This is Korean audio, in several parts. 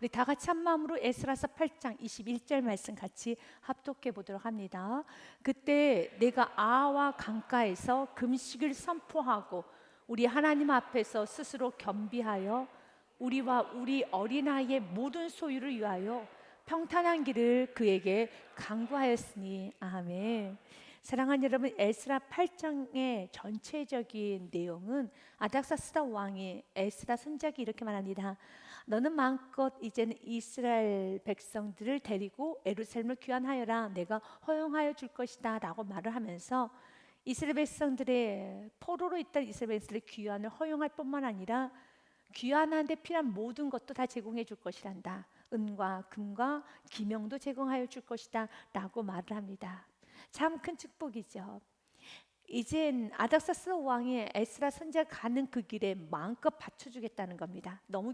우리 다 같이 한 마음으로 에스라서 8장 21절 말씀 같이 합독해 보도록 합니다. 그때 내가 아와 강가에서 금식을 선포하고 우리 하나님 앞에서 스스로 겸비하여 우리와 우리 어린아이의 모든 소유를 위하여 평탄한 길을 그에게 강구하였으니 아멘. 사랑하는 여러분, 에스라 8장의 전체적인 내용은 아닥사스다 왕이 에스라 선지자에게 이렇게 말합니다. 너는 마음껏 이제는 이스라엘 백성들을 데리고 예루살렘을 귀환하여라. 내가 허용하여 줄 것이다 라고 말을 하면서 이스라엘 백성들의 포로로 있던 이스라엘 백성들의 귀환을 허용할 뿐만 아니라 귀환하는데 필요한 모든 것도 다 제공해 줄 것이란다. 은과 금과 기명도 제공하여 줄 것이다 라고 말을 합니다. 참 큰 축복이죠. 이젠 아닥사스 왕이 에스라 선지자가 가는 그 길에 마음껏 바쳐주겠다는 겁니다. 너무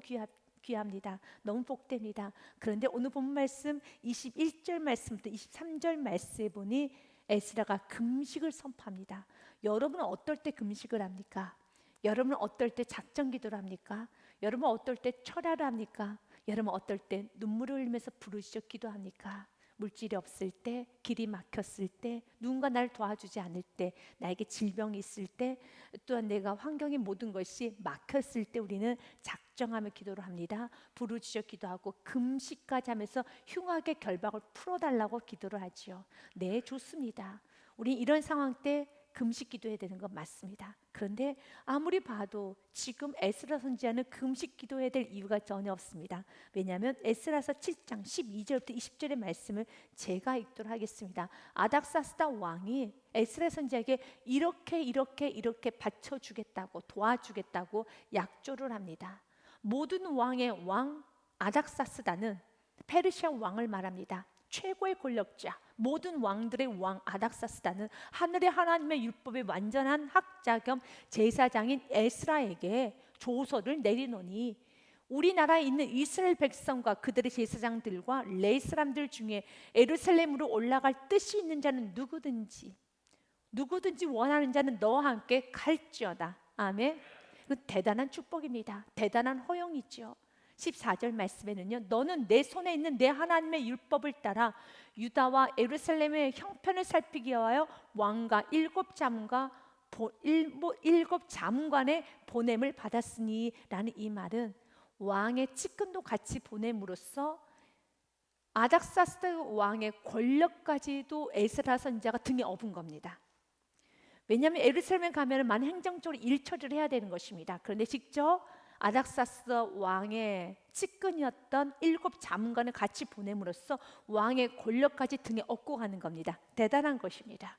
귀합니다. 너무 복됩니다. 그런데 오늘 본 말씀 21절 말씀부터 23절 말씀에 보니 에스라가 금식을 선포합니다. 여러분은 어떨 때 금식을 합니까? 여러분은 어떨 때 작정 기도를 합니까? 여러분은 어떨 때 철야를 합니까? 여러분 어떨 때 눈물을 흘리면서 부르짖어 기도합니까? 물질이 없을 때, 길이 막혔을 때, 누군가 나를 도와주지 않을 때, 나에게 질병이 있을 때, 또한 내가 환경의 모든 것이 막혔을 때 우리는 작정하며 기도를 합니다. 부르짖어 기도하고 금식까지 하면서 흉하게 결박을 풀어달라고 기도를 하지요. 네, 좋습니다. 우리 이런 상황 때 금식 기도해야 되는 건 맞습니다. 그런데 아무리 봐도 지금 에스라 선지자는 금식 기도해야 될 이유가 전혀 없습니다. 왜냐하면 에스라서 7장 12절부터 20절의 말씀을 제가 읽도록 하겠습니다. 아닥사스다 왕이 에스라 선지자에게 이렇게 바쳐주겠다고 도와주겠다고 약조를 합니다. 모든 왕의 왕 아닥사스다는 페르시아 왕을 말합니다. 최고의 권력자, 모든 왕들의 왕 아닥사스다는 하늘의 하나님의 율법의 완전한 학자 겸 제사장인 에스라에게 조서를 내리노니 우리나라에 있는 이스라엘 백성과 그들의 제사장들과 레위 사람들 중에 예루살렘으로 올라갈 뜻이 있는 자는 누구든지 원하는 자는 너와 함께 갈지어다. 아멘. 그 대단한 축복입니다. 대단한 허용이죠. 14절 말씀에는요, 너는 내 손에 있는 내 하나님의 율법을 따라 유다와 예루살렘의 형편을 살피기 위하여 왕과 일곱 자문관의 보냄을 받았으니 라는 이 말은 왕의 측근도 같이 보냄으로써 아닥사스다 왕의 권력까지도 에스라 선지자가 등에 업은 겁니다. 왜냐하면 예루살렘에 가면 많은 행정적으로 일 처리를 해야 되는 것입니다. 그런데 직접 아닥사스 왕의 측근이었던 일곱 자문관을 같이 보냄으로써 왕의 권력까지 등에 업고 가는 겁니다. 대단한 것입니다.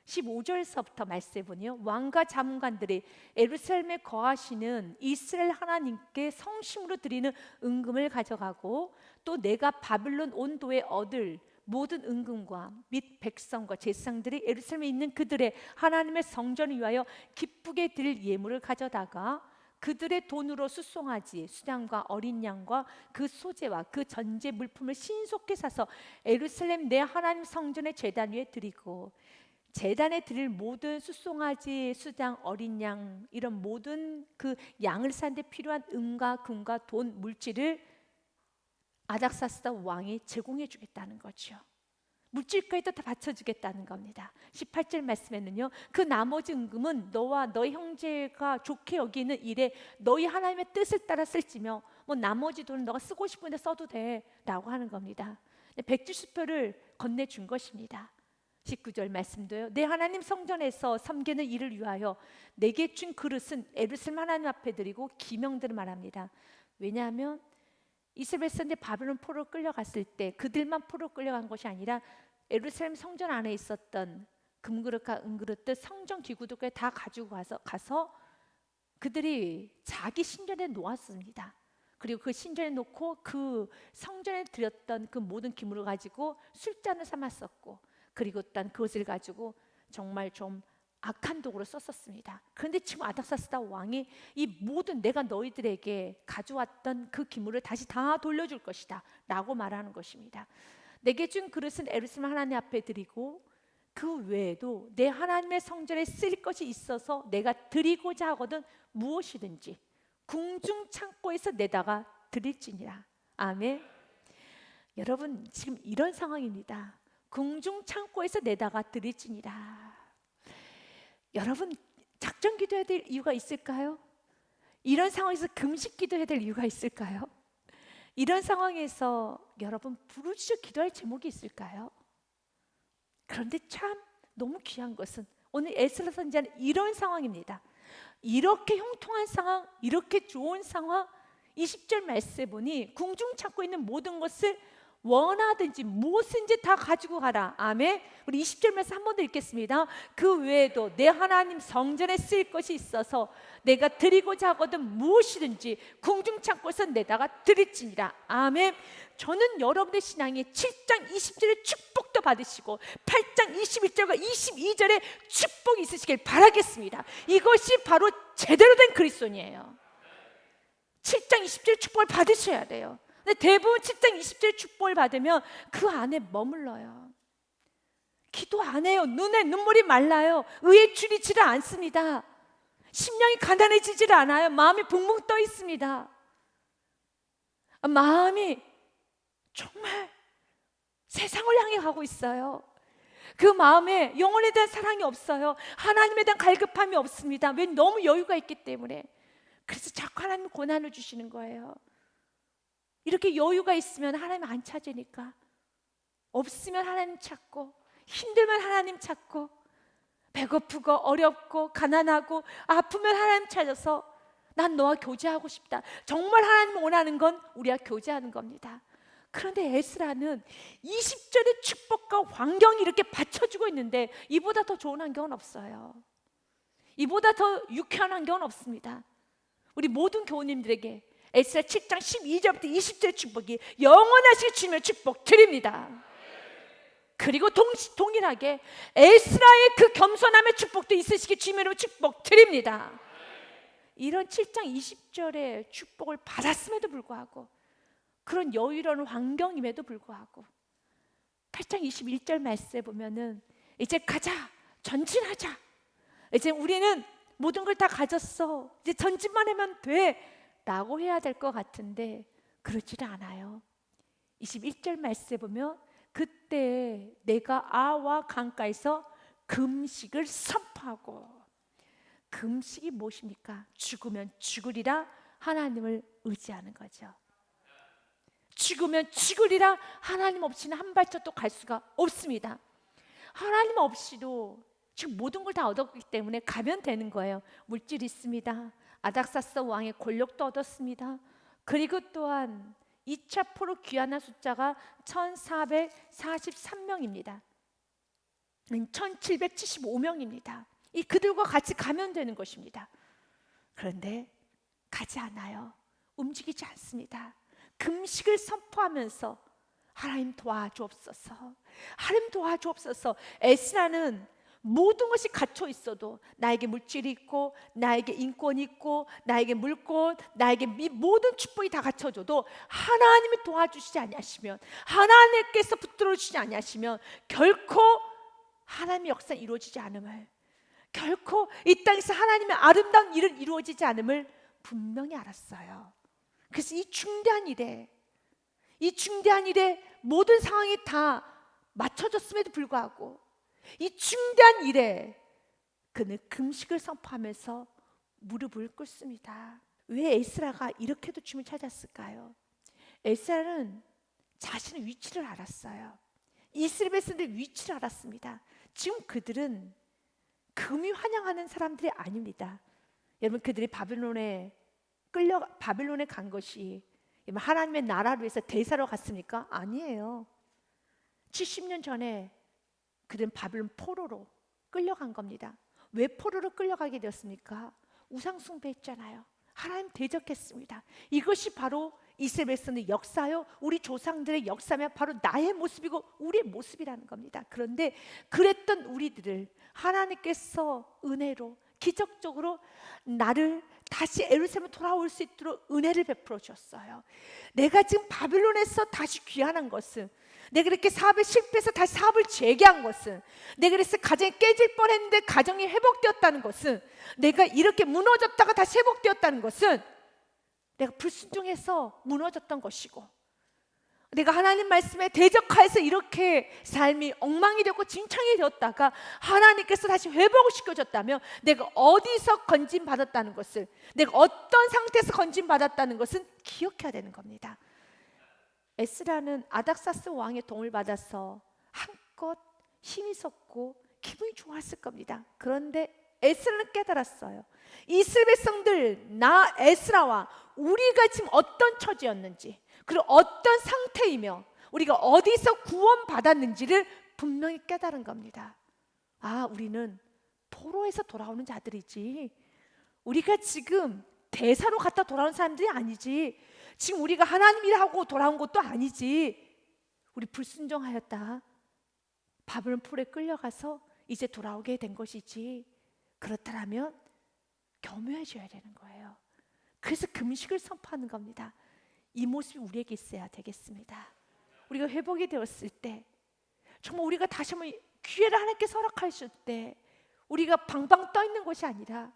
15절서부터 말씀해 보니요, 왕과 자문관들이 예루살렘에 거하시는 이스라엘 하나님께 성심으로 드리는 은금을 가져가고 또 내가 바빌론 온도에 얻을 모든 은금과 및 백성과 제사장들이 예루살렘에 있는 그들의 하나님의 성전을 위하여 기쁘게 드릴 예물을 가져다가 그들의 돈으로 수송아지, 수양과 어린 양과 그 소재와 그 전제 물품을 신속히 사서 예루살렘 내 하나님 성전의 제단 위에 드리고 제단에 드릴 모든 수송아지, 수양, 어린 양 이런 모든 그 양을 사는데 필요한 은과 금과 돈, 물질을 아닥사스다 왕이 제공해 주겠다는 거죠. 물질까지도 다 바쳐주겠다는 겁니다. 18절 말씀에는요, 그 나머지 은금은 너와 너희 형제가 좋게 여기는 일에 너희 하나님의 뜻을 따라 쓸지며 뭐 나머지 돈은 너가 쓰고 싶은데 써도 돼 라고 하는 겁니다. 170표를 건네준 것입니다. 19절 말씀도요, 내 하나님 성전에서 섬기는 일을 위하여 내게 준 그릇은 예루살렘 하나님 앞에 드리고 기명들을 말합니다. 왜냐하면 이스라엘 백성들이 바벨론 포로로 끌려갔을 때 그들만 포로로 끌려간 것이 아니라 예루살렘 성전 안에 있었던 금그릇과 은그릇들, 성전 기구들까지 다 가지고 가서 그들이 자기 신전에 놓았습니다. 그리고 그 신전에 놓고 그 성전에 드렸던 그 모든 기물을 가지고 술잔을 삼았었고, 그리고 또 그것을 가지고 정말 좀 악한 도구로 썼었습니다. 그런데 지금 아닥사스다 왕이 이 모든 내가 너희들에게 가져왔던 그 기물을 다시 다 돌려줄 것이다 라고 말하는 것입니다. 내게 준 그릇은 예루살렘 하나님 앞에 드리고 그 외에도 내 하나님의 성전에 쓸 것이 있어서 내가 드리고자 하거든 무엇이든지 궁중 창고에서 내다가 드릴지니라. 아멘. 여러분 지금 이런 상황입니다. 궁중 창고에서 내다가 들이지니라. 여러분 작전 기도해야 될 이유가 있을까요? 이런 상황에서 금식 기도해야 될 이유가 있을까요? 이런 상황에서 여러분 부르짖어 기도할 제목이 있을까요? 그런데 참 너무 귀한 것은 오늘 에스라 선지자는 이런 상황입니다. 이렇게 형통한 상황, 이렇게 좋은 상황, 20절 말씀에 보니 궁중 찾고 있는 모든 것을 원하든지 무엇인지 다 가지고 가라. 아멘. 우리 20절 말씀 한 번 더 읽겠습니다. 그 외에도 내 하나님 성전에 쓰일 것이 있어서 내가 드리고자 하거든 무엇이든지 궁중 창고에서 내다가 드릴지니라. 아멘. 저는 여러분의 신앙에 7장 20절의 축복도 받으시고 8장 21절과 22절의 축복이 있으시길 바라겠습니다. 이것이 바로 제대로 된 그리스도인이에요. 7장 20절의 축복을 받으셔야 돼요. 근데 대부분 7장 20절 축복을 받으면 그 안에 머물러요. 기도 안 해요. 눈에 눈물이 말라요. 의에 줄이지를 않습니다. 심령이 가난해지질 않아요. 마음이 붕붕 떠 있습니다. 마음이 정말 세상을 향해 가고 있어요. 그 마음에 영혼에 대한 사랑이 없어요. 하나님에 대한 갈급함이 없습니다. 왜? 너무 여유가 있기 때문에. 그래서 자꾸 하나님 고난을 주시는 거예요. 이렇게 여유가 있으면 하나님 안 찾으니까, 없으면 하나님 찾고, 힘들면 하나님 찾고, 배고프고 어렵고 가난하고 아프면 하나님 찾아서 난 너와 교제하고 싶다. 정말 하나님 원하는 건 우리가 교제하는 겁니다. 그런데 에스라는 20절의 축복과 환경이 이렇게 받쳐주고 있는데 이보다 더 좋은 환경은 없어요. 이보다 더 유쾌한 환경은 없습니다. 우리 모든 교우님들에게 에스라 7장 12절부터 20절의 축복이 영원하신 주님의 축복 드립니다. 그리고 동일하게 에스라의 그 겸손함의 축복도 있으시기 주님의 축복 드립니다. 이런 7장 20절의 축복을 받았음에도 불구하고, 그런 여유로운 환경임에도 불구하고 8장 21절 말씀에 보면은 이제 가자, 전진하자, 이제 우리는 모든 걸 다 가졌어, 이제 전진만 하면 돼 라고 해야 될 것 같은데 그렇지는 않아요. 21절 말씀에 보면 그때 내가 아와 강가에서 금식을 선포하고, 금식이 무엇입니까? 죽으면 죽으리라 하나님을 의지하는 거죠. 죽으면 죽으리라 하나님 없이는 한 발짝도 갈 수가 없습니다. 하나님 없이도 지금 모든 걸 다 얻었기 때문에 가면 되는 거예요. 물질이 있습니다. 아닥사스 왕의 권력도 얻었습니다. 그리고 또한 2차 포로 귀환한 숫자가 1443명입니다. 1775명입니다. 이 그들과 같이 가면 되는 것입니다. 그런데 가지 않아요. 움직이지 않습니다. 금식을 선포하면서 하나님 도와주옵소서, 하나님 도와주옵소서. 에스라는 모든 것이 갇혀 있어도, 나에게 물질이 있고 나에게 인권이 있고 나에게 물권, 나에게 모든 축복이 다 갖춰져도 하나님이 도와주시지 아니하시면, 하나님께서 붙들어 주시지 아니하시면 결코 하나님의 역사는 이루어지지 않음을, 결코 이 땅에서 하나님의 아름다운 일은 이루어지지 않음을 분명히 알았어요. 그래서 이 중대한 일에 모든 상황이 다 맞춰졌음에도 불구하고 이 중대한 일에 그는 금식을 선포하면서 무릎을 꿇습니다. 왜 에스라가 이렇게도 주님을 찾았을까요? 에스라는 자신의 위치를 알았어요. 이스라엘 백성들의 위치를 알았습니다. 지금 그들은 금이 환영하는 사람들이 아닙니다. 여러분, 그들이 바빌론에 간 것이 하나님의 나라를 위해서 대사로 갔습니까? 아니에요. 70년 전에 그들은 바빌론 포로로 끌려간 겁니다. 왜 포로로 끌려가게 되었습니까? 우상 숭배했잖아요. 하나님 대적했습니다. 이것이 바로 이스라엘 백성의 역사요, 우리 조상들의 역사면 바로 나의 모습이고 우리의 모습이라는 겁니다. 그런데 그랬던 우리들을 하나님께서 은혜로 기적적으로 나를 다시 예루살렘에 돌아올 수 있도록 은혜를 베풀어 주셨어요. 내가 지금 바빌론에서 다시 귀환한 것은, 내가 이렇게 사업에 실패해서 다시 사업을 재개한 것은, 내가 그래서 가정이 깨질 뻔했는데 가정이 회복되었다는 것은, 내가 이렇게 무너졌다가 다시 회복되었다는 것은 내가 불순종해서 무너졌던 것이고, 내가 하나님 말씀에 대적하여서 이렇게 삶이 엉망이 되고 진창이 되었다가 하나님께서 다시 회복을 시켜줬다면 내가 어디서 건진받았다는 것을, 내가 어떤 상태에서 건진받았다는 것은 기억해야 되는 겁니다. 에스라는 아닥사스 왕의 도움을 받아서 한껏 힘이 섰고 기분이 좋았을 겁니다. 그런데 에스라는 깨달았어요. 이스라엘 백성들, 나 에스라와 우리가 지금 어떤 처지였는지, 그리고 어떤 상태이며 우리가 어디서 구원받았는지를 분명히 깨달은 겁니다. 아, 우리는 포로에서 돌아오는 자들이지, 우리가 지금 대사로 갔다 돌아온 사람들이 아니지, 지금 우리가 하나님 일하고 돌아온 것도 아니지, 우리 불순종하였다 바벨론 포로에 끌려가서 이제 돌아오게 된 것이지. 그렇다면 겸허해져야 되는 거예요. 그래서 금식을 선포하는 겁니다. 이 모습이 우리에게 있어야 되겠습니다. 우리가 회복이 되었을 때, 정말 우리가 다시 한번 기회를 하나님께서 허락하실 때, 우리가 방방 떠 있는 것이 아니라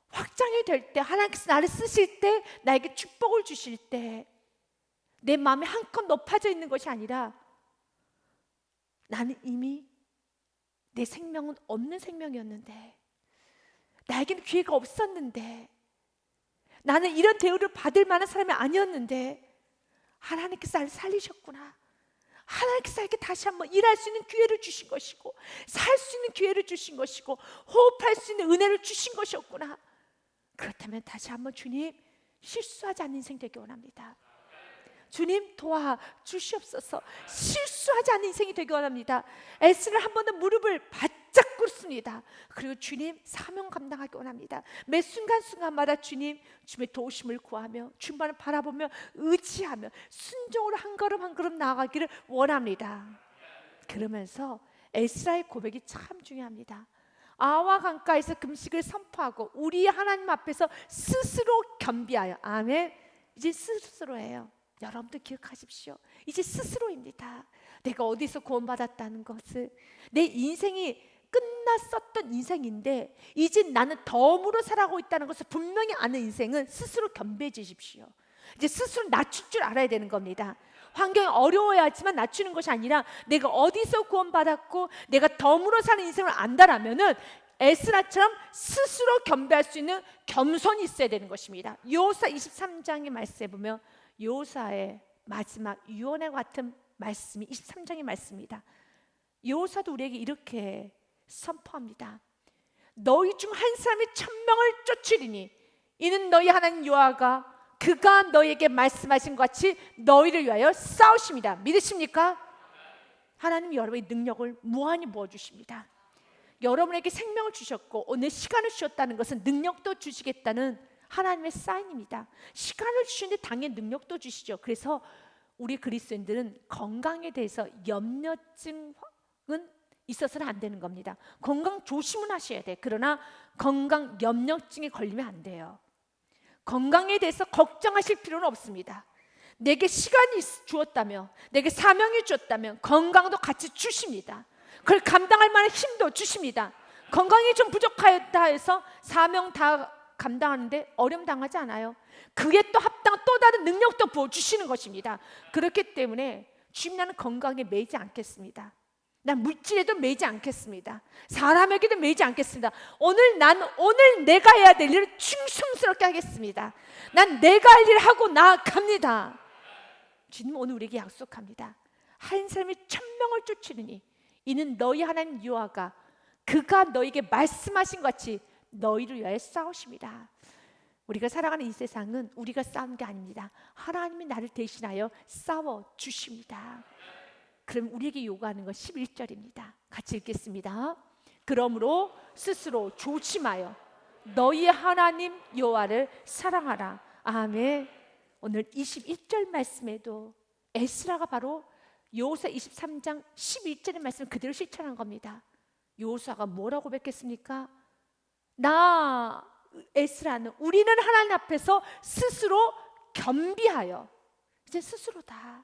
확장이 될 때, 하나님께서 나를 쓰실 때, 나에게 축복을 주실 때, 내 마음이 한껏 높아져 있는 것이 아니라 나는 이미 내 생명은 없는 생명이었는데, 나에게는 기회가 없었는데, 나는 이런 대우를 받을 만한 사람이 아니었는데 하나님께서 나를 살리셨구나, 하나님께서 나에게 다시 한번 일할 수 있는 기회를 주신 것이고, 살 수 있는 기회를 주신 것이고, 호흡할 수 있는 은혜를 주신 것이었구나. 그렇다면 다시 한번 주님, 실수하지 않는 인생 되기 원합니다. 주님 도와주시옵소서. 실수하지 않는 인생이 되기 원합니다. 에스라는 한 번 더 무릎을 바짝 꿇습니다. 그리고 주님, 사명 감당하기 원합니다. 매 순간순간마다 주님의 도우심을 구하며 주님만을 바라보며 의지하며 순종으로 한 걸음 한 걸음 나아가기를 원합니다. 그러면서 에스라의 고백이 참 중요합니다. 아와 강가에서 금식을 선포하고 우리 하나님 앞에서 스스로 겸비하여. 아멘. 이제 스스로예요. 여러분도 기억하십시오. 이제 스스로입니다. 내가 어디서 구원받았다는 것을, 내 인생이 끝났었던 인생인데 이제 나는 덤으로 살아가고 있다는 것을 분명히 아는 인생은 스스로 겸비해지십시오. 이제 스스로 낮출 줄 알아야 되는 겁니다. 환경이 어려워야 하지만 낮추는 것이 아니라 내가 어디서 구원받았고 내가 덤으로 사는 인생을 안다라면은 에스라처럼 스스로 겸비할 수 있는 겸손이 있어야 되는 것입니다. 여호수아 23장의 말씀에 보면 여호수아의 마지막 유언과 같은 말씀이 23장의 말씀입니다. 여호수아도 우리에게 이렇게 선포합니다. 너희 중 한 사람이 1000명을 쫓으리니 이는 너희 하나님 여호와가 그가 너희에게 말씀하신 것 같이 너희를 위하여 싸우십니다. 믿으십니까? 하나님이 여러분의 능력을 무한히 부어주십니다. 여러분에게 생명을 주셨고 오늘 시간을 주셨다는 것은 능력도 주시겠다는 하나님의 사인입니다. 시간을 주시는데 당연히 능력도 주시죠. 그래서 우리 그리스도인들은 건강에 대해서 염려증은 있어서는 안 되는 겁니다. 건강 조심은 하셔야 돼. 그러나 건강 염려증에 걸리면 안 돼요. 건강에 대해서 걱정하실 필요는 없습니다. 내게 시간이 주었다며, 내게 사명이 주었다면 건강도 같이 주십니다. 그걸 감당할 만한 힘도 주십니다. 건강이 좀 부족하였다 해서 사명 다 감당하는데 어려움 당하지 않아요. 그게 또 합당한 또 다른 능력도 부어주시는 것입니다. 그렇기 때문에 주님, 나는 건강에 매이지 않겠습니다. 난 물질에도 매이지 않겠습니다. 사람에게도 매이지 않겠습니다. 오늘 내가 해야 될 일을 충성스럽게 하겠습니다. 난 내가 할 일을 하고 나아갑니다. 주님 오늘 우리에게 약속합니다. 한 사람이 1000명을 쫓으느니 이는 너희 하나님 여호와가 그가 너에게 말씀하신 것 같이 너희를 위하여 싸우십니다. 우리가 살아가는 이 세상은 우리가 싸우는 게 아닙니다. 하나님이 나를 대신하여 싸워 주십니다. 그럼 우리에게 요구하는 건 11절입니다. 같이 읽겠습니다. 그러므로 스스로 조심하여 너희의 하나님 여호와를 사랑하라. 아멘. 오늘 21절 말씀에도 에스라가 바로 여호수아 23장 11절의 말씀을 그대로 실천한 겁니다. 여호수아가 뭐라고 고백했습니까? 나 에스라는 우리는 하나님 앞에서 스스로 겸비하여, 이제 스스로다.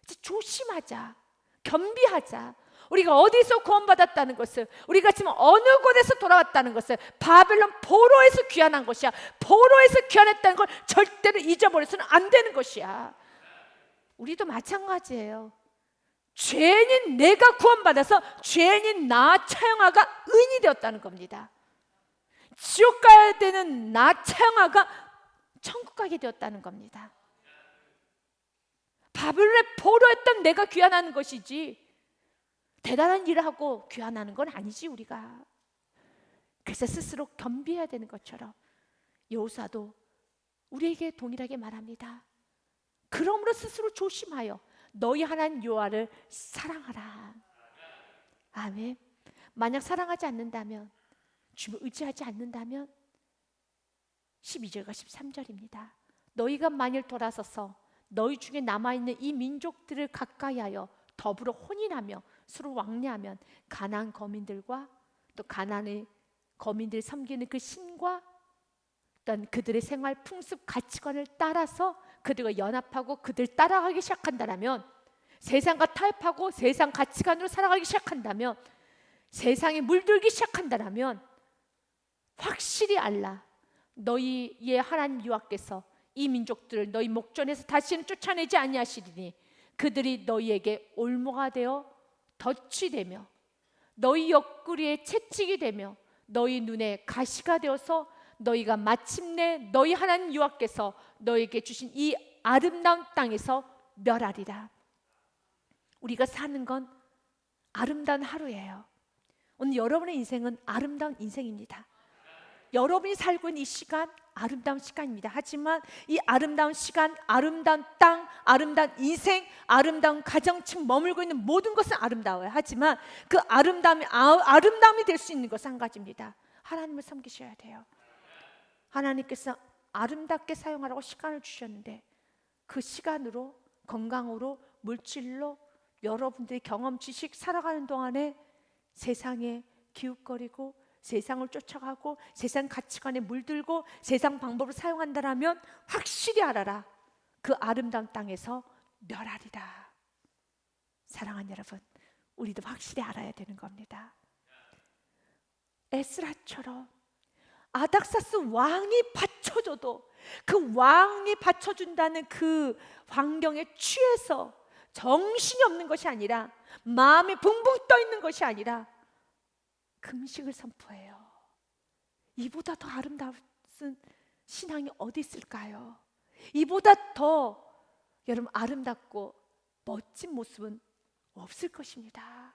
이제 조심하자, 겸비하자. 우리가 어디서 구원받았다는 것을, 우리가 지금 어느 곳에서 돌아왔다는 것을, 바벨론 포로에서 귀환한 것이야. 포로에서 귀환했다는 걸 절대로 잊어버려서는 안 되는 것이야. 우리도 마찬가지예요. 죄인인 내가 구원받아서 죄인인 나 차영아가 의인이 되었다는 겁니다. 지옥 가야 되는 나 차영아가 천국 가게 되었다는 겁니다. 바벨론의 포로였던 내가 귀환하는 것이지 대단한 일을 하고 귀환하는 건 아니지 우리가. 그래서 스스로 겸비해야 되는 것처럼 여호수아도 우리에게 동일하게 말합니다. 그러므로 스스로 조심하여 너희 하나님 여호와를 사랑하라. 아멘. 만약 사랑하지 않는다면, 주를 의지하지 않는다면 12절과 13절입니다. 너희가 만일 돌아서서 너희 중에 남아있는 이 민족들을 가까이하여 더불어 혼인하며 서로 왕래하면 가나안 거민들과 또 가나안의 거민들이 섬기는 그 신과 어떤 그들의 생활 풍습 가치관을 따라서 그들과 연합하고 그들 따라가기 시작한다면, 세상과 타협하고 세상 가치관으로 살아가기 시작한다면, 세상에 물들기 시작한다면 확실히 알라. 너희의 하나님 여호와께서 이 민족들을 너희 목전에서 다시는 쫓아내지 아니하시리니 그들이 너희에게 올무가 되어 덫이 되며 너희 옆구리에 채찍이 되며 너희 눈에 가시가 되어서 너희가 마침내 너희 하나님 여호와께서 너희에게 주신 이 아름다운 땅에서 멸하리라. 우리가 사는 건 아름다운 하루예요. 오늘 여러분의 인생은 아름다운 인생입니다. 여러분이 살고 있는 이 시간 아름다운 시간입니다. 하지만 이 아름다운 시간, 아름다운 땅, 아름다운 인생, 아름다운 가정층 머물고 있는 모든 것은 아름다워요. 하지만 그 아름다움이 될 수 있는 것은 한 가지입니다. 하나님을 섬기셔야 돼요. 하나님께서 아름답게 사용하라고 시간을 주셨는데 그 시간으로, 건강으로, 물질로 여러분들의 경험, 지식 살아가는 동안에 세상에 기웃거리고 세상을 쫓아가고 세상 가치관에 물들고 세상 방법을 사용한다라면 확실히 알아라. 그 아름다운 땅에서 멸하리라. 사랑하는 여러분, 우리도 확실히 알아야 되는 겁니다. 에스라처럼 아닥사스 왕이 받쳐줘도 그 왕이 받쳐준다는 그 환경에 취해서 정신이 없는 것이 아니라, 마음이 붕붕 떠 있는 것이 아니라 금식을 선포해요. 이보다 더 아름다운 신앙이 어디 있을까요? 이보다 더 여러분 아름답고 멋진 모습은 없을 것입니다.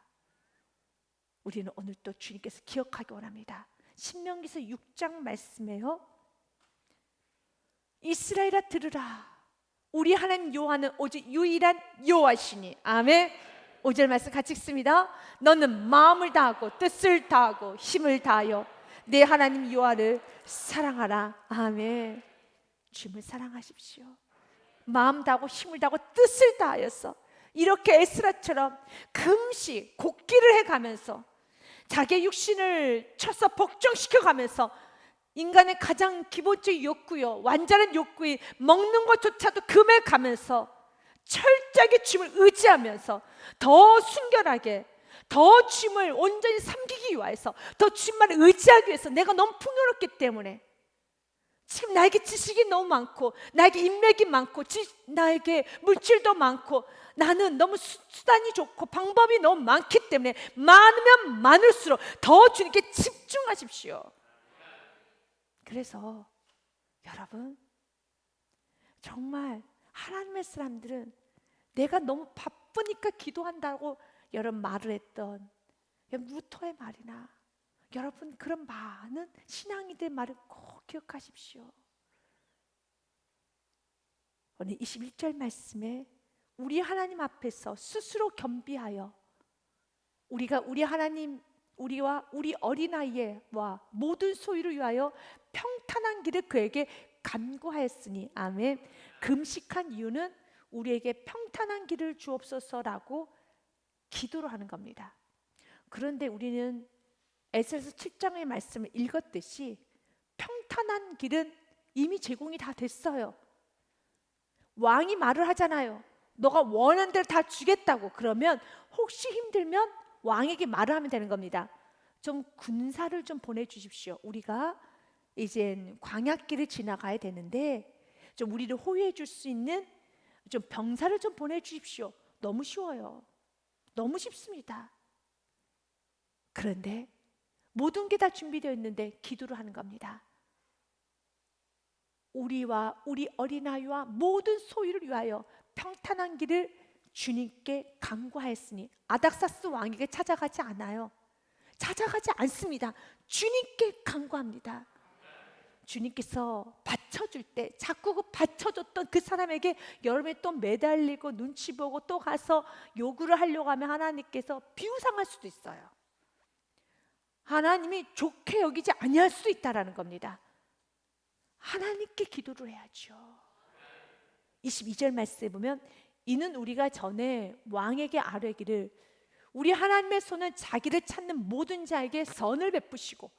우리는 오늘 또 주님께서 기억하기 원합니다. 신명기서 6장 말씀에요. 이스라엘아 들으라. 우리 하나님 여호와는 오직 유일한 여호와시니. 아멘. 5절 말씀 같이 읽습니다. 너는 마음을 다하고 뜻을 다하고 힘을 다하여 내 하나님 여호와를 사랑하라. 아멘. 주님을 사랑하십시오. 마음 다하고 힘을 다하고 뜻을 다하여서 이렇게 에스라처럼 금식, 곡기를 해가면서 자기의 육신을 쳐서 복종시켜가면서 인간의 가장 기본적인 욕구요, 완전한 욕구인 먹는 것조차도 금해가면서 철저하게 주님을 의지하면서 더 순결하게, 더 주님을 온전히 섬기기 위해서, 더 주님만을 의지하기 위해서, 내가 너무 풍요롭기 때문에 지금 나에게 지식이 너무 많고 나에게 인맥이 많고 나에게 물질도 많고 나는 너무 수단이 좋고 방법이 너무 많기 때문에 많으면 많을수록 더 주님께 집중하십시오. 그래서 여러분, 정말 하나님의 사람들은 내가 너무 바쁘니까 기도한다고 여러분 말을 했던 루터의 말이나 여러분 그런 많은 신앙이들 말을 꼭 기억하십시오. 오늘 21절 말씀에 우리 하나님 앞에서 스스로 겸비하여 우리가 우리 하나님, 우리와 우리 어린아이와 모든 소유를 위하여 평탄한 길을 그에게 간구하였으니. 아멘. 금식한 이유는 우리에게 평탄한 길을 주옵소서라고 기도를 하는 겁니다. 그런데 우리는 에스라서 7장의 말씀을 읽었듯이 평탄한 길은 이미 제공이 다 됐어요. 왕이 말을 하잖아요. 너가 원하는 대로 다 주겠다고. 그러면 혹시 힘들면 왕에게 말을 하면 되는 겁니다. 좀 군사를 좀 보내주십시오. 우리가 이제 광야길을 지나가야 되는데 좀 우리를 호위해 줄 수 있는 좀 병사를 좀 보내주십시오. 너무 쉬워요. 너무 쉽습니다. 그런데 모든 게 다 준비되어 있는데 기도를 하는 겁니다. 우리와 우리 어린아이와 모든 소유를 위하여 평탄한 길을 주님께 간구하였으니 아닥사스 왕에게 찾아가지 않아요. 찾아가지 않습니다. 주님께 간구합니다. 주님께서 받쳐줄 때 자꾸 그 받쳐줬던 그 사람에게 여름에 또 매달리고 눈치 보고 또 가서 요구를 하려고 하면 하나님께서 비우상할 수도 있어요. 하나님이 좋게 여기지 아니할 수도 있다라는 겁니다. 하나님께 기도를 해야죠. 22절 말씀에 보면 이는 우리가 전에 왕에게 아뢰기를 우리 하나님의 손은 자기를 찾는 모든 자에게 선을 베푸시고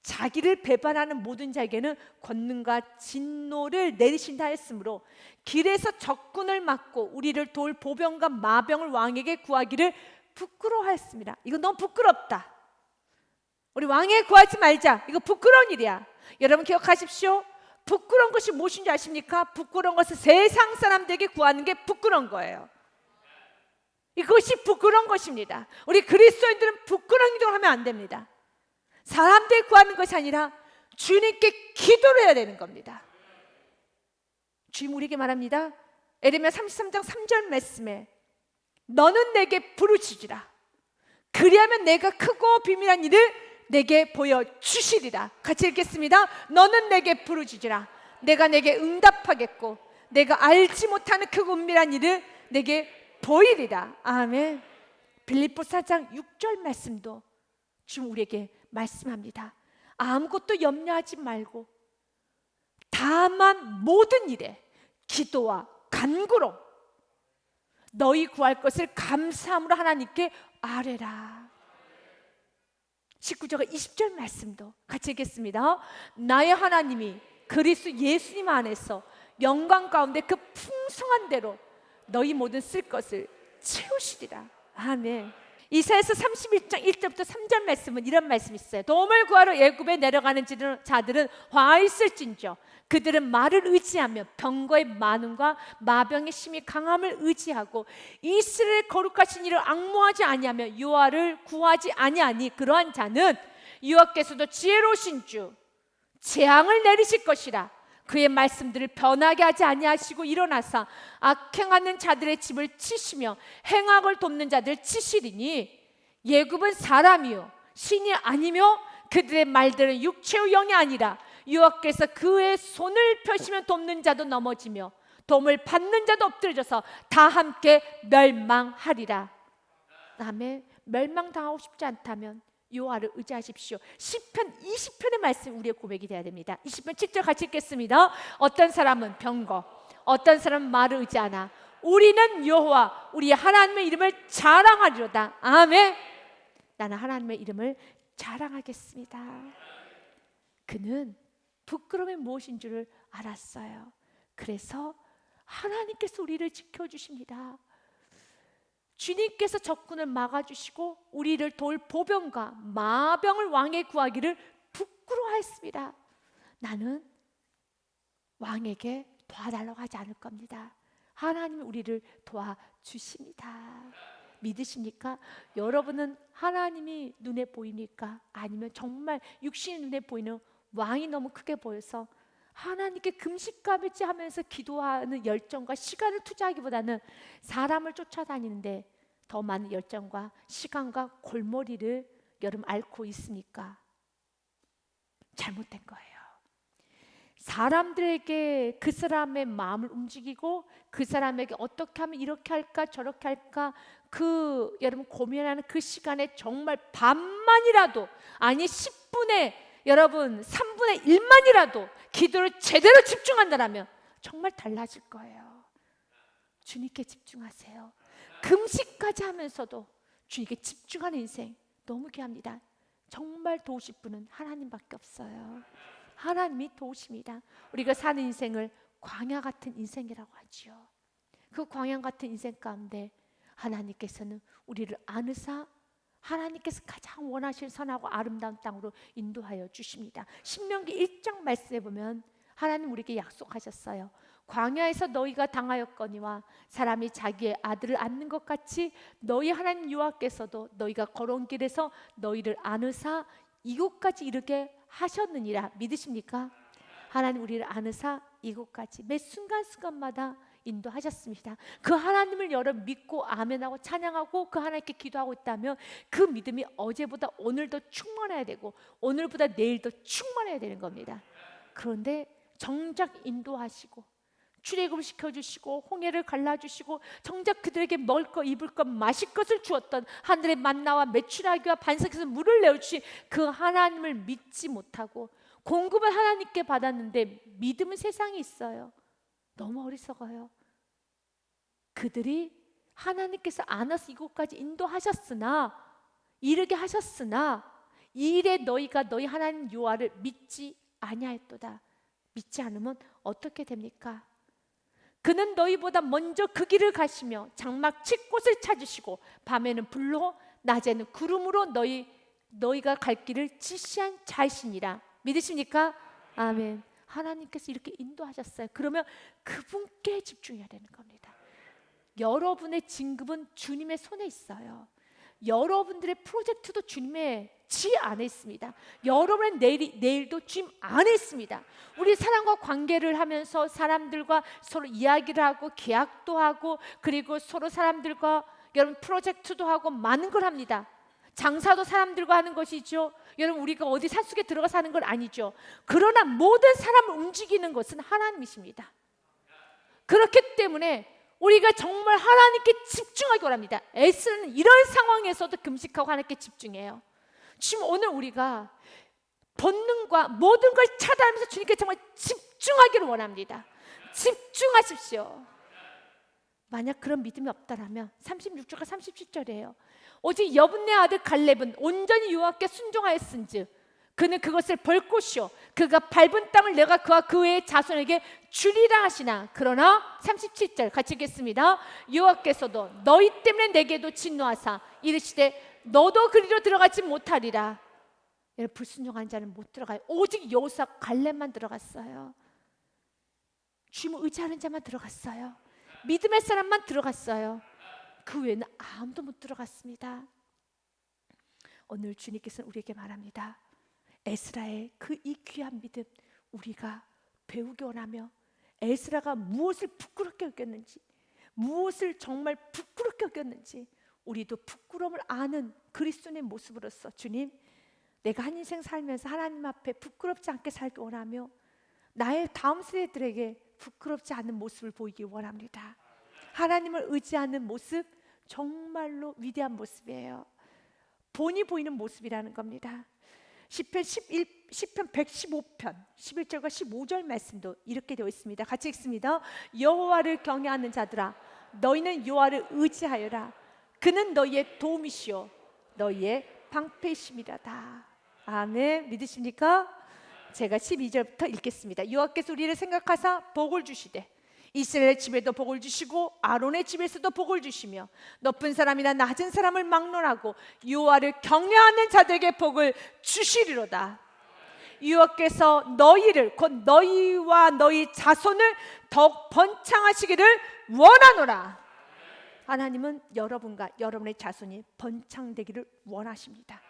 자기를 배반하는 모든 자에게는 권능과 진노를 내리신다 했으므로 길에서 적군을 막고 우리를 도울 보병과 마병을 왕에게 구하기를 부끄러워하였습니다. 이거 너무 부끄럽다. 우리 왕에게 구하지 말자. 이거 부끄러운 일이야. 여러분 기억하십시오. 부끄러운 것이 무엇인지 아십니까? 부끄러운 것은 세상 사람들에게 구하는 게 부끄러운 거예요. 이것이 부끄러운 것입니다. 우리 그리스도인들은 부끄러운 기도를 하면 안 됩니다. 사람들 구하는 것이 아니라 주님께 기도를 해야 되는 겁니다. 주님 우리에게 말합니다. 에레미야 33장 3절 말씀에 너는 내게 부르짖으라. 그리하면 내가 크고 비밀한 일을 내게 보여주시리라. 같이 읽겠습니다. 너는 내게 부르짖으라. 내가 내게 응답하겠고 내가 알지 못하는 크고 은밀한 일을 내게 보이리라. 아멘. 빌립보 4장 6절 말씀도 주님 우리에게 말씀합니다. 아무것도 염려하지 말고 다만 모든 일에 기도와 간구로 너희 구할 것을 감사함으로 하나님께 아뢰라. 19절 20절 말씀도 같이 읽겠습니다. 나의 하나님이 그리스도 예수님 안에서 영광 가운데 그 풍성한 대로 너희 모든 쓸 것을 채우시리라. 아멘. 이사야서 31장 1절부터 3절 말씀은 이런 말씀이 있어요. 도움을 구하러 애굽에 내려가는 자들은 화 있을진저 그들은 말을 의지하며 병거의 많음과 마병의 심히 강함을 의지하고 이스라엘 거룩하신 이를 앙모하지 아니하며 여호와를 구하지 아니하니 그러한 자는 여호와께서도 지혜로우신 주 재앙을 내리실 것이라. 그의 말씀들을 변하게 하지 아니하시고 일어나사 악행하는 자들의 집을 치시며 행악을 돕는 자들 치시리니 예굽은 사람이요 신이 아니며 그들의 말들은 육체의 영이 아니라 여호와께서 그의 손을 펴시면 돕는 자도 넘어지며 도움을 받는 자도 엎드려져서 다 함께 멸망하리라. 아멘. 멸망당하고 싶지 않다면 여호와를 의지하십시오. 시편 20편의 말씀 우리의 고백이 되어야 됩니다. 20편 7절 같이 읽겠습니다. 어떤 사람은 병거 어떤 사람은 말을 의지하나 우리는 여호와 우리 하나님의 이름을 자랑하리로다. 아멘. 나는 하나님의 이름을 자랑하겠습니다. 그는 부끄러움이 무엇인 줄을 알았어요. 그래서 하나님께서 우리를 지켜주십니다. 주님께서 적군을 막아주시고 우리를 도울 보병과 마병을 왕에 구하기를 부끄러워했습니다. 나는 왕에게 도와달라고 하지 않을 겁니다. 하나님이 우리를 도와주십니다. 믿으십니까? 여러분은 하나님이 눈에 보입니까? 아니면 정말 육신이 눈에 보이는 왕이 너무 크게 보여서 하나님께 금식감일지 하면서 기도하는 열정과 시간을 투자하기보다는 사람을 쫓아다니는데 더 많은 열정과 시간과 골머리를 여러분 앓고 있으니까 잘못된 거예요. 사람들에게 그 사람의 마음을 움직이고 그 사람에게 어떻게 하면 이렇게 할까 저렇게 할까 그 여러분 고민하는 그 시간에 정말 반만이라도 아니 10분의 여러분 3분의 1만이라도 기도를 제대로 집중한다면 정말 달라질 거예요. 주님께 집중하세요. 금식까지 하면서도 주님께 집중하는 인생 너무 귀합니다. 정말 도우실 분은 하나님밖에 없어요. 하나님이 도우십니다. 우리가 사는 인생을 광야 같은 인생이라고 하지요. 그 광야 같은 인생 가운데 하나님께서는 우리를 안으사 하나님께서 가장 원하실 선하고 아름다운 땅으로 인도하여 주십니다. 신명기 1장 말씀에 보면 하나님 우리에게 약속하셨어요. 광야에서 너희가 당하였거니와 사람이 자기의 아들을 안는 것 같이 너희 하나님 여호와께서도 너희가 걸어온 길에서 너희를 안으사 이곳까지 이르게 하셨느니라. 믿으십니까? 하나님 우리를 안으사 이곳까지 매 순간순간마다 인도하셨습니다. 그 하나님을 여러분 믿고 아멘하고 찬양하고 그 하나님께 기도하고 있다면 그 믿음이 어제보다 오늘 더 충만해야 되고 오늘보다 내일 더 충만해야 되는 겁니다. 그런데 정작 인도하시고 출애굽을 시켜주시고 홍해를 갈라주시고 정작 그들에게 먹을 것 입을 것 마실 것을 주었던 하늘의 만나와 메추라기와 반석에서 물을 내어주신 그 하나님을 믿지 못하고 공급을 하나님께 받았는데 믿음은 세상에 있어요. 너무 어리석어요. 그들이 하나님께서 안아서 이곳까지 인도하셨으나 이르게 하셨으나 이 일에 너희가 너희 하나님 여호와를 믿지 아니하였도다. 믿지 않으면 어떻게 됩니까? 그는 너희보다 먼저 그 길을 가시며 장막 칠 곳을 찾으시고 밤에는 불로 낮에는 구름으로 너희가 갈 길을 지시한 자이시니라. 믿으십니까? 아멘. 하나님께서 이렇게 인도하셨어요. 그러면 그분께 집중해야 되는 겁니다. 여러분의 진급은 주님의 손에 있어요. 여러분들의 프로젝트도 주님의 지 안에 있습니다. 여러분의 내일도 주님 안에 있습니다. 우리 사람과 관계를 하면서 사람들과 서로 이야기를 하고 계약도 하고 그리고 서로 사람들과 여러분 프로젝트도 하고 많은 걸 합니다. 장사도 사람들과 하는 것이죠. 여러분 우리가 어디 산속에 들어가서 하는 건 아니죠. 그러나 모든 사람을 움직이는 것은 하나님이십니다. 그렇기 때문에 우리가 정말 하나님께 집중하기 원합니다. 에스는 이런 상황에서도 금식하고 하나님께 집중해요. 지금 오늘 우리가 본능과 모든 걸 차단하면서 주님께 정말 집중하기를 원합니다. 집중하십시오. 만약 그런 믿음이 없다라면 36절과 37절이에요. 오직 여분네 아들 갈렙은 온전히 여호와께 순종하였은즉 그는 그것을 벌 곳이요 그가 밟은 땅을 내가 그와 그 외의 자손에게 주리라 하시나. 그러나 37절 같이 읽겠습니다. 여호와께서도 너희 때문에 내게도 진노하사 이르시되 너도 그리로 들어가지 못하리라. 여러분 불순종한 자는 못 들어가요. 오직 여호수아 갈렙만 들어갔어요. 주님을 의지하는 자만 들어갔어요. 믿음의 사람만 들어갔어요. 그 외에는 아무도 못 들어갔습니다. 오늘 주님께서는 우리에게 말합니다. 에스라의 그 이 귀한 믿음 우리가 배우기 원하며 에스라가 무엇을 부끄럽게 여겼는지 무엇을 정말 부끄럽게 여겼는지 우리도 부끄러움을 아는 그리스도인의 모습으로서 주님 내가 한 인생 살면서 하나님 앞에 부끄럽지 않게 살기 원하며 나의 다음 세대들에게 부끄럽지 않은 모습을 보이기 원합니다. 하나님을 의지하는 모습 정말로 위대한 모습이에요. 본이 보이는 모습이라는 겁니다. 시편 115편 11절과 15절 말씀도 이렇게 되어 있습니다. 같이 읽습니다. 여호와를 경외하는 자들아 너희는 여호와를 의지하여라. 그는 너희의 도움이시오 너희의 방패이심이라다. 아멘. 믿으십니까? 제가 12절부터 읽겠습니다. 여호와께서 우리를 생각하사 복을 주시되 이스라엘 집에도 복을 주시고 아론의 집에서도 복을 주시며 높은 사람이나 낮은 사람을 막론하고 여호와를 경외하는 자들에게 복을 주시리로다. 여호와께서 너희를 곧 너희와 너희 자손을 더욱 번창하시기를 원하노라. 하나님은 여러분과 여러분의 자손이 번창되기를 원하십니다.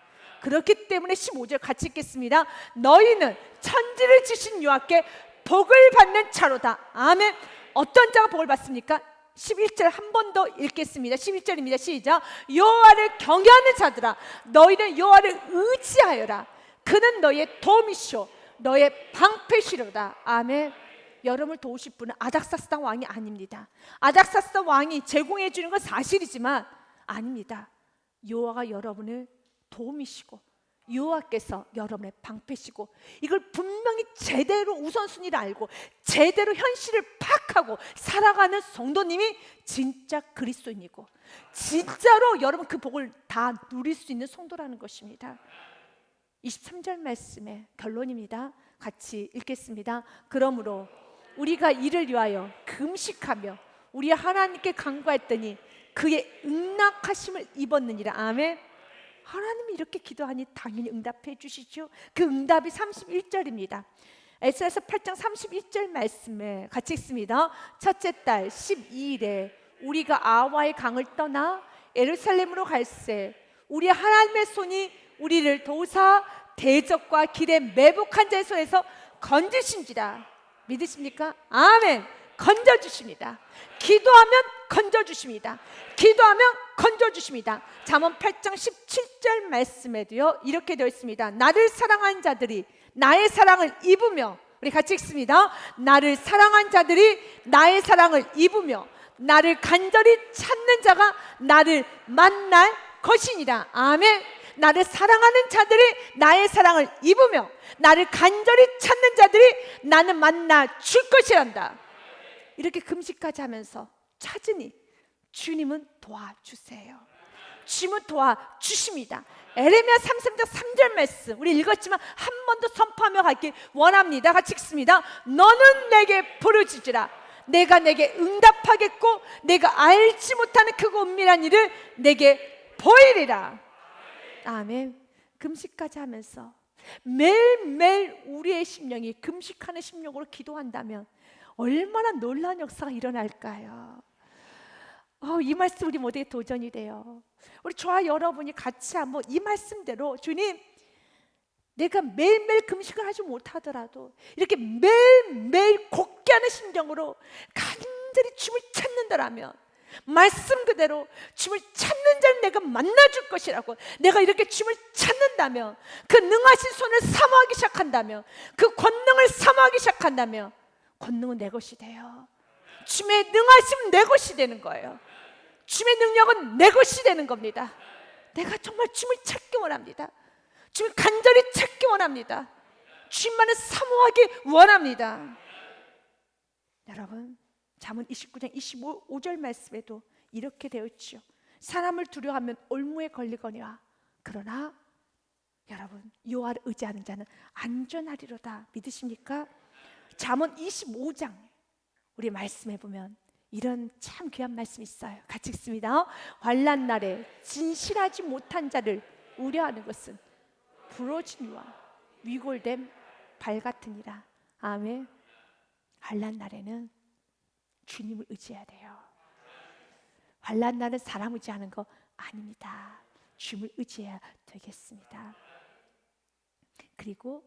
그렇기 때문에 15절 같이 읽겠습니다. 너희는 천지를 지신 여호와께 복을 받는 자로다. 아멘. 어떤 자가 복을 받습니까? 11절 한 번 더 읽겠습니다. 11절입니다. 시작. 여호와를 경외하는 자들아 너희는 여호와를 의지하여라. 그는 너희의 도움이시오 너의 방패시로다. 아멘. 여러분을 도우실 분은 아닥사스다 왕이 아닙니다. 아닥사스다 왕이 제공해 주는 건 사실이지만 아닙니다. 여호와가 여러분을 도움이시고 여호와께서 여러분의 방패시고 이걸 분명히 제대로 우선순위를 알고 제대로 현실을 파악하고 살아가는 성도님이 진짜 그리스도인이고 진짜로 여러분 그 복을 다 누릴 수 있는 성도라는 것입니다. 23절 말씀의 결론입니다. 같이 읽겠습니다. 그러므로 우리가 이를 위하여 금식하며 우리 하나님께 간구했더니 그의 응낙하심을 입었느니라. 아멘. 하나님이 이렇게 기도하니 당연히 응답해 주시죠. 그 응답이 31절입니다. 에스라서 8장 31절 말씀에 같이 읽습니다. 첫째 달 12일에 우리가 아와의 강을 떠나 예루살렘으로 갈새 우리 하나님의 손이 우리를 도우사 대적과 길에 매복한 자의 손에서 건지신지라. 믿으십니까? 아멘. 건져주십니다. 기도하면 건져주십니다. 기도하면 건져주십니다. 잠언 8장 17절 말씀에도요 이렇게 되어 있습니다. 나를 사랑한 자들이 나의 사랑을 입으며, 우리 같이 읽습니다. 나를 사랑한 자들이 나의 사랑을 입으며 나를 간절히 찾는 자가 나를 만날 것이니라. 아멘. 나를 사랑하는 자들이 나의 사랑을 입으며 나를 간절히 찾는 자들이 나는 만나 줄 것이란다. 이렇게 금식까지 하면서 찾으니 주님은 도와주세요. 주님은 도와주십니다. 에레미야 33장 3절 말씀 우리 읽었지만 한 번 더 선포하며 가길 원합니다. 같이 읽습니다. 너는 내게 부르짖으라. 내가 내게 응답하겠고 내가 알지 못하는 크고 은밀한 일을 내게 보이리라. 아멘. 금식까지 하면서 매일매일 우리의 심령이 금식하는 심령으로 기도한다면 얼마나 놀라운 역사가 일어날까요? 이 말씀 우리 모두에 도전이 돼요. 우리 저와 여러분이 같이 한번 이 말씀대로 주님, 내가 매일매일 금식을 하지 못하더라도 이렇게 매일매일 굳게 하는 심정으로 간절히 주님을 찾는다라면 말씀 그대로 주님을 찾는 자를 내가 만나줄 것이라고, 내가 이렇게 주님을 찾는다면, 그 능하신 손을 사모하기 시작한다면, 그 권능을 사모하기 시작한다면 권능은 내 것이 돼요. 주님의 능하심은 내 것이 되는 거예요. 주님의 능력은 내 것이 되는 겁니다. 내가 정말 주님을 찾기 원합니다. 주님을 간절히 찾기 원합니다. 주님만을 사모하기 원합니다. 여러분, 잠언 29장 25절 말씀에도 이렇게 되어 있죠. 사람을 두려워하면 올무에 걸리거니와 그러나 여러분 여호와를 의지하는 자는 안전하리로다. 믿으십니까? 잠언 25장 우리 말씀해 보면 이런 참 귀한 말씀이 있어요. 같이 읽습니다. 환난 날에 진실하지 못한 자를 우려하는 것은 부러짐과 위골됨 발 같으니라. 아멘. 환난 날에는 주님을 의지해야 돼요. 환난 날은 사람 의지하는 거 아닙니다. 주님을 의지해야 되겠습니다. 그리고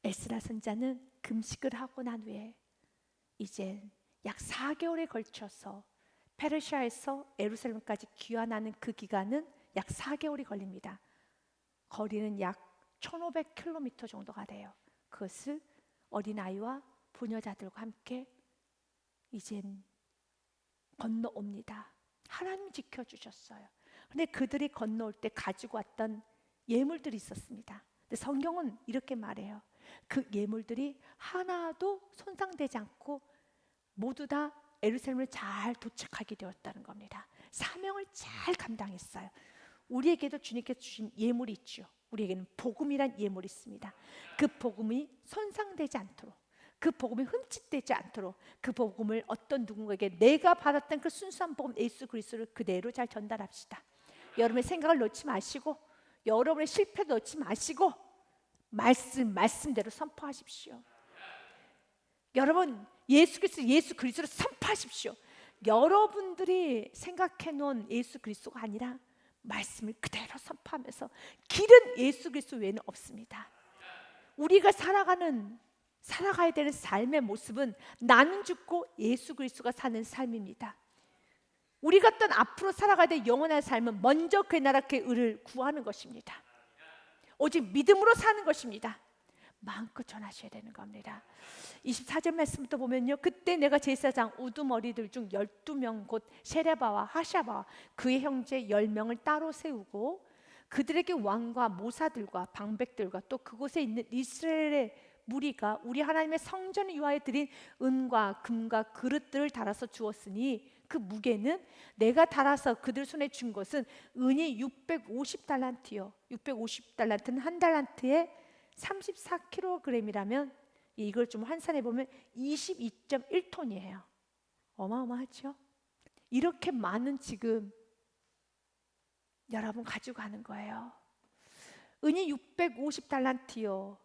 에스라 선자는 금식을 하고 난 후에 이제 약 4개월에 걸쳐서 페르시아에서 예루살렘까지 귀환하는 그 기간은 약 4개월이 걸립니다. 거리는 약 1500km 정도가 돼요. 그것을 어린아이와 부녀자들과 함께 이젠 건너옵니다. 하나님이 지켜주셨어요. 근데 그들이 건너올 때 가지고 왔던 예물들이 있었습니다. 근데 성경은 이렇게 말해요. 그 예물들이 하나도 손상되지 않고 모두 다 예루살렘을 잘 도착하게 되었다는 겁니다. 사명을 잘 감당했어요. 우리에게도 주님께서 주신 예물이 있죠. 우리에게는 복음이란 예물이 있습니다. 그 복음이 손상되지 않도록, 그 복음이 흠칫되지 않도록, 그 복음을 어떤 누군가에게 내가 받았던 그 순수한 복음 예수 그리스도를 그대로 잘 전달합시다. 여러분의 생각을 넣지 마시고, 여러분의 실패도 넣지 마시고 말씀대로 선포하십시오. 여러분 예수 그리스도를 선포하십시오. 여러분들이 생각해 놓은 예수 그리스도가 아니라 말씀을 그대로 선포하면서 길은 예수 그리스도 외에는 없습니다. 우리가 살아가야 되는 삶의 모습은 나는 죽고 예수 그리스도가 사는 삶입니다. 우리가 어떤 앞으로 살아가야 될 영원한 삶은 먼저 그의 나라 그의 의를 구하는 것입니다. 오직 믿음으로 사는 것입니다. 마음껏 전하셔야 되는 겁니다. 24절 말씀부터 보면요, 그때 내가 제사장 우두머리들 중 12명 곧 세레바와 하샤바와 그의 형제 10명을 따로 세우고 그들에게 왕과 모사들과 방백들과 또 그곳에 있는 이스라엘의 무리가 우리 하나님의 성전을 위하여 드린 은과 금과 그릇들을 달아서 주었으니 그 무게는 내가 달아서 그들 손에 준 것은 은이 650달란트요 650달란트는 한 달란트에 34kg이라면 이걸 좀 환산해 보면 22.1톤이에요. 어마어마하죠? 이렇게 많은 지금 여러분 가지고 가는 거예요. 은이 650달란트요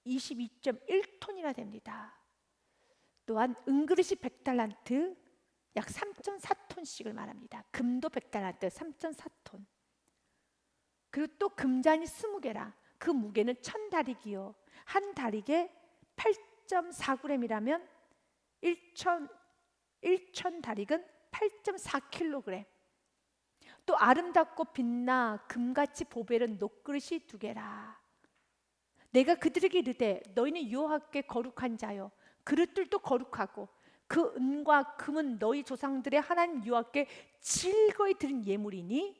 22.1톤이나 됩니다. 또한 은그릇이 100달란트, 약 3.4톤씩을 말합니다. 금도 100달란트, 3.4톤. 그리고 또 금잔이 20개라. 그 무게는 1000다릭이요. 한 다릭에 8.4g이라면 1,000다릭은 8.4kg. 또 아름답고 빛나 금같이 보배른 녹그릇이 2개라. 내가 그들에게 이르되 너희는 여호와께 거룩한 자요, 그릇들도 거룩하고 그 은과 금은 너희 조상들의 하나님 여호와께 즐거이 드린 예물이니.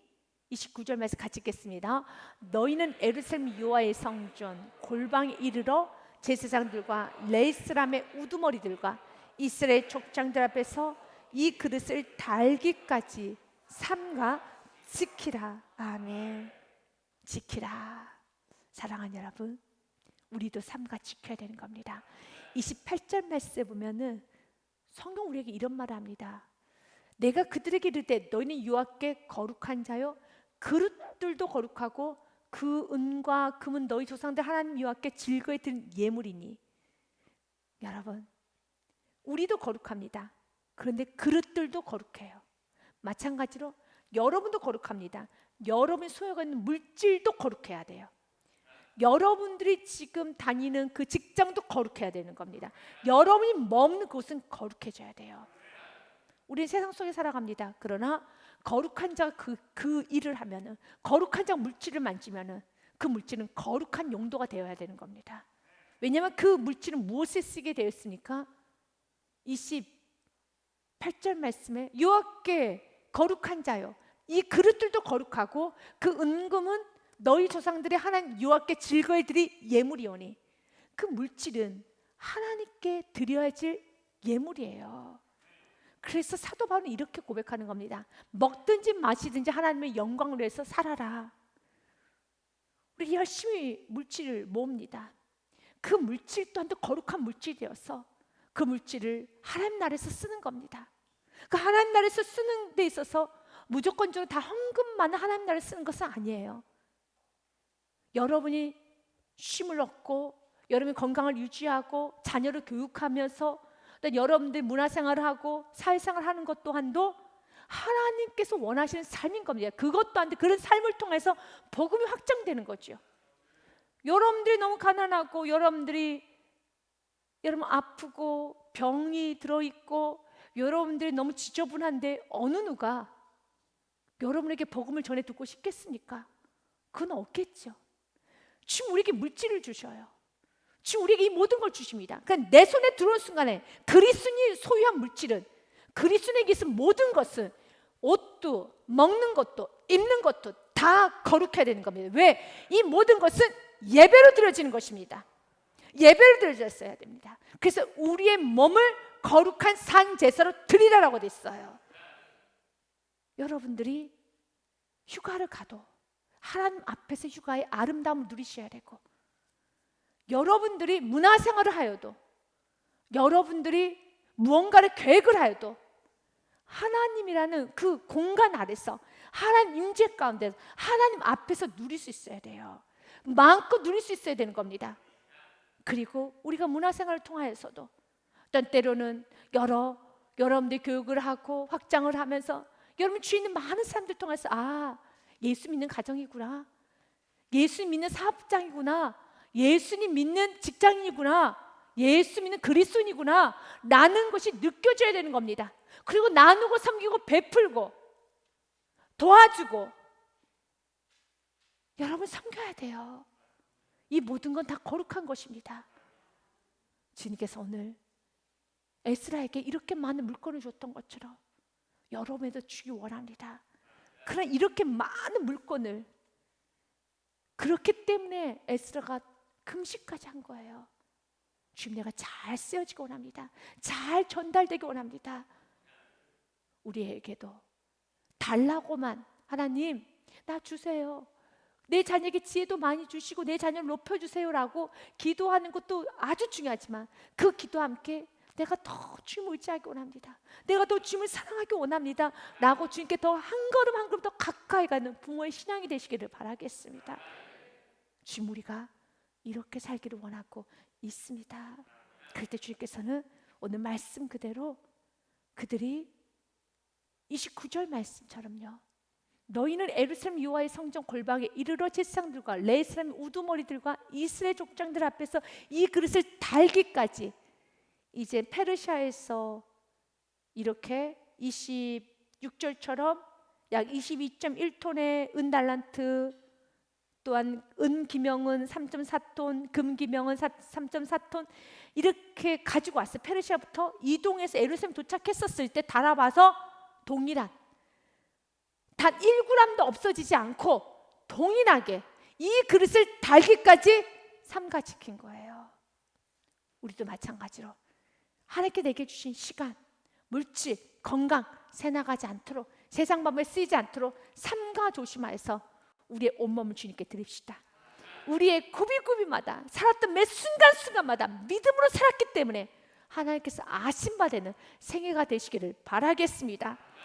29절 말씀 같이 읽겠습니다. 너희는 예루살렘 여호와의 성전 골방에 이르러 제사장들과 레이스람의 우두머리들과 이스라엘 족장들 앞에서 이 그릇을 달기까지 삼가 지키라. 아멘. 지키라. 사랑하는 여러분, 우리도 삼가 지켜야 되는 겁니다. 28절 말씀에 보면은 성경 우리에게 이런 말을 합니다. 내가 그들에게 이르되 너희는 여호와께 거룩한 자요, 그릇들도 거룩하고 그 은과 금은 너희 조상들 하나님 여호와께 즐거이 드린 예물이니. 여러분, 우리도 거룩합니다. 그런데 그릇들도 거룩해요. 마찬가지로 여러분도 거룩합니다. 여러분이 소유가 있는 물질도 거룩해야 돼요. 여러분들이 지금 다니는 그 직장도 거룩해야 되는 겁니다. 여러분이 머무는 곳은 거룩해져야 돼요. 우리는 세상 속에 살아갑니다. 그러나 거룩한 자가 그 일을 하면은, 거룩한 자가 물질을 만지면은 그 물질은 거룩한 용도가 되어야 되는 겁니다. 왜냐하면 그 물질은 무엇에 쓰게 되었습니까? 28절 말씀에 여호와께 거룩한 자요, 이 그릇들도 거룩하고 그 은금은 너희 조상들의 하나님 여호와께 즐거이 드릴 예물이오니. 그 물질은 하나님께 드려야 질 예물이에요. 그래서 사도 바울은 이렇게 고백하는 겁니다. 먹든지 마시든지 하나님의 영광을 위해서 살아라. 우리 열심히 물질을 모읍니다. 그 물질 또한 또 거룩한 물질이 되어서 그 물질을 하나님 나라에서 쓰는 겁니다. 그 하나님 나라에서 쓰는 데 있어서 무조건적으로 다 헌금만 하나님 나라에 쓰는 것은 아니에요. 여러분이 쉼을 얻고 여러분이 건강을 유지하고 자녀를 교육하면서 여러분들이 문화생활을 하고 사회생활을 하는 것 또한도 하나님께서 원하시는 삶인 겁니다. 그것 또한 그런 삶을 통해서 복음이 확장되는 거죠. 여러분들이 너무 가난하고 여러분 아프고 병이 들어있고 여러분들이 너무 지저분한데 어느 누가 여러분에게 복음을 전해 듣고 싶겠습니까? 그건 없겠죠. 지금 우리에게 물질을 주셔요. 지금 우리에게 이 모든 걸 주십니다. 그러니까 내 손에 들어온 순간에 그리스도인이 소유한 물질은, 그리스도인에게 있는 모든 것은, 옷도 먹는 것도 입는 것도 다 거룩해야 되는 겁니다. 왜? 이 모든 것은 예배로 드려지는 것입니다. 예배로 드려졌어야 됩니다. 그래서 우리의 몸을 거룩한 산 제사로 드리라라고 돼 있어요. 여러분들이 휴가를 가도 하나님 앞에서 휴가의 아름다움을 누리셔야 되고, 여러분들이 문화생활을 하여도, 여러분들이 무언가를 계획을 하여도 하나님이라는 그 공간 아래서, 하나님 임재 가운데서 하나님 앞에서 누릴 수 있어야 돼요. 마음껏 누릴 수 있어야 되는 겁니다. 그리고 우리가 문화생활을 통하여서도 어떤 때로는 여러분들 교육을 하고 확장을 하면서 여러분 주위 있는 많은 사람들 통해서 예수 믿는 가정이구나, 예수 믿는 사업장이구나, 예수님 믿는 직장인이구나, 예수 믿는 그리스도인이구나 라는 것이 느껴져야 되는 겁니다. 그리고 나누고 섬기고 베풀고 도와주고 여러분 섬겨야 돼요. 이 모든 건 다 거룩한 것입니다. 주님께서 오늘 에스라에게 이렇게 많은 물건을 줬던 것처럼 여러분에도 주기 원합니다. 그러나 이렇게 많은 물건을, 그렇기 때문에 에스라가 금식까지 한 거예요. 주님, 내가 잘 쓰여지기 원합니다. 잘 전달되기 원합니다. 우리에게도 달라고만, 하나님 나 주세요, 내 자녀에게 지혜도 많이 주시고 내 자녀를 높여주세요라고 기도하는 것도 아주 중요하지만, 그 기도와 함께 내가 더 주님을 의지하기 원합니다, 내가 더 주님을 사랑하기 원합니다 라고 주님께 더 한 걸음 한 걸음 더 가까이 가는 부모의 신앙이 되시기를 바라겠습니다. 주님, 우리가 이렇게 살기를 원하고 있습니다. 그럴 때 주님께서는 오늘 말씀 그대로 그들이 29절 말씀처럼요, 너희는 예루살렘 여호와의 성전 골방에 이르러 제사장들과 레위 사람 우두머리들과 이스라엘 족장들 앞에서 이 그릇을 달기까지, 이제 페르시아에서 이렇게 26절처럼 약 22.1톤의 은달란트, 또한 은기명은 3.4톤, 금기명은 3.4톤 이렇게 가지고 왔어요. 페르시아부터 이동해서 예루살렘 도착했었을 때 달아봐서 동일한, 단 1g도 없어지지 않고 동일하게 이 그릇을 달기까지 삼가지킨 거예요. 우리도 마찬가지로 하나님께 내게 주신 시간, 물질, 건강 새나가지 않도록, 세상 법에 쓰이지 않도록 삼가 조심하여서 우리의 온몸을 주님께 드립시다. 우리의 구비구비마다 살았던 매 순간순간마다 믿음으로 살았기 때문에 하나님께서 아신 바 되는 생애가 되시기를 바라겠습니다.